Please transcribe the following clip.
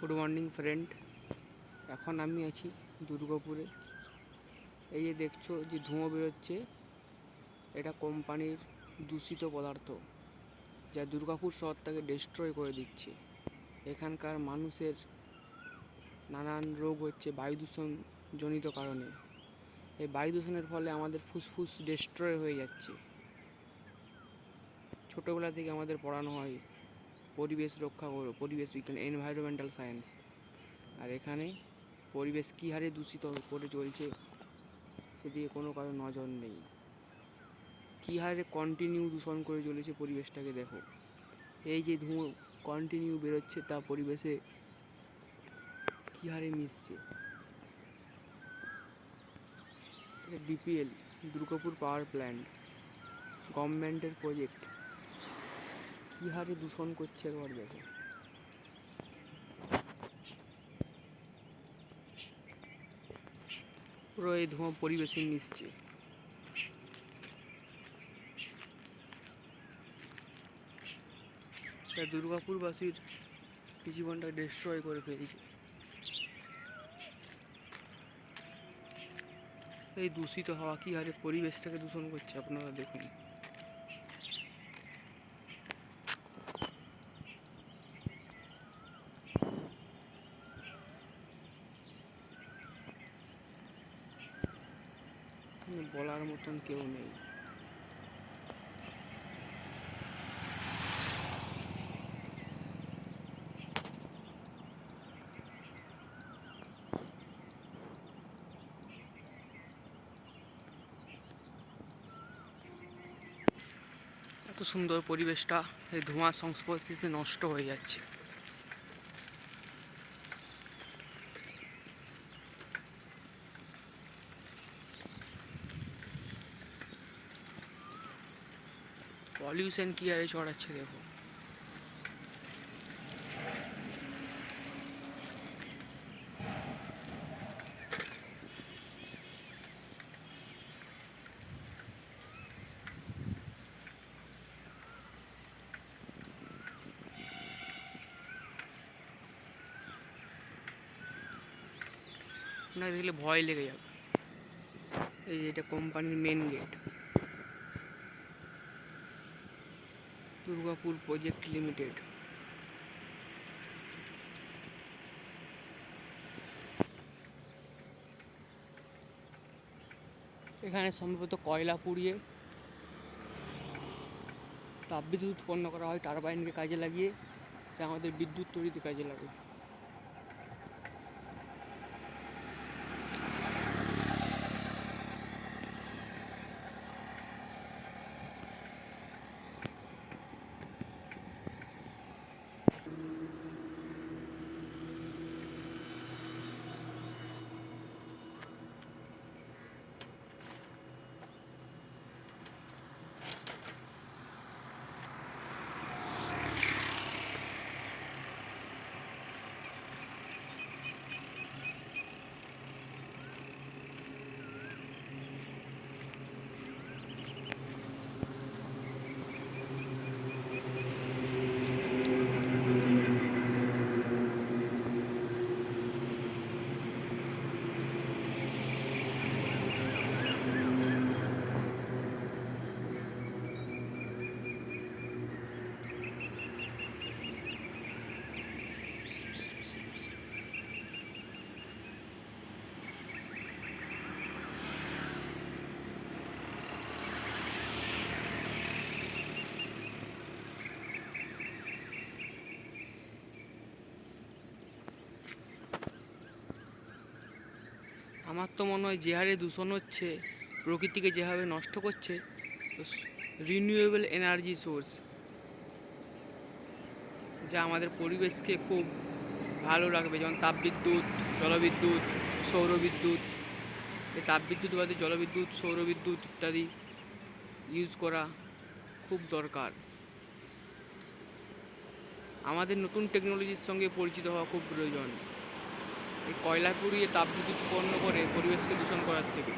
Good morning friend. এখন আমি আছি দুর্গাপুরে। এই যে দেখছো যে ধোঁয়া বেরোচ্ছে, এটা কোম্পানির দূষিত পদার্থ, যা দুর্গাপুর শহরটাকে ডিস্ট্রয় করে দিচ্ছে। এখানকার মানুষের নানান রোগ হচ্ছে বায়ু দূষণ জনিত কারণে। এই বায়ু দূষণের ফলে আমাদের ফুসফুস ডিস্ট্রয় হয়ে যাচ্ছে। ছোটোবেলা থেকে আমাদের পড়ানো হয় পরিবেশ রক্ষা করো, পরিবেশ বিজ্ঞান, এনভায়রনমেন্টাল সায়েন্স। আর এখানে পরিবেশ কী হারে দূষিত করে চলছে সেদিকে কোনো কারো নজর নেই। কী হারে কন্টিনিউ দূষণ করে চলেছে পরিবেশটাকে দেখো। এই যে ধোঁয়া কন্টিনিউ বেরোচ্ছে তা পরিবেশে কী হারে মিশছে। ডিপিএল, দুর্গাপুর পাওয়ার প্ল্যান্ট, গভর্নমেন্টের প্রজেক্ট, কী হারে দূষণ করছে একবার দেখো। পুরো এই ধোঁয়া পরিবেশে মিশছে। তাই দুর্গাপুরবাসীর জীবনটা ডিস্ট্রয় করে ফেলছে। এই দূষিত হাওয়া কী হারে পরিবেশটাকে দূষণ করছে আপনারা দেখুন। বলার মতন কেউ নেই। এত সুন্দর পরিবেশটা এই ধোঁয়ার সংস্পর্শে এসে নষ্ট হয়ে যাচ্ছে। পলিউশন কী হারে ছড়াচ্ছে দেখো। আপনাকে দেখলে ভয় লেগে যাবে। এই যে এটা কোম্পানির main gate, Durgapur project limited. এখানে সম্ভবত কয়লা পুড়িয়ে তাপবিদ্যুৎ উৎপন্ন করা হয় টারবাইনকে কাজে লাগিয়ে, যা আমাদের বিদ্যুৎ তৈরিতে কাজে লাগে। আমার তো মনে হয় যে হারে দূষণ হচ্ছে, প্রকৃতিকে যেভাবে নষ্ট করছে, রিনিউয়েবল এনার্জি সোর্স, যা আমাদের পরিবেশকে খুব ভালো রাখবে, যেমন তাপবিদ্যুৎ, জলবিদ্যুৎ, সৌরবিদ্যুৎ। এই তাপবিদ্যুৎ বাদে জলবিদ্যুৎ, সৌরবিদ্যুৎ ইত্যাদি ইউজ করা খুব দরকার। আমাদের নতুন টেকনোলজির সঙ্গে পরিচিত হওয়া খুব প্রয়োজন। এই কয়লা পুড়িয়ে তাপবিদ্যুৎ উৎপন্ন করে পরিবেশকে দূষণ করার থেকে।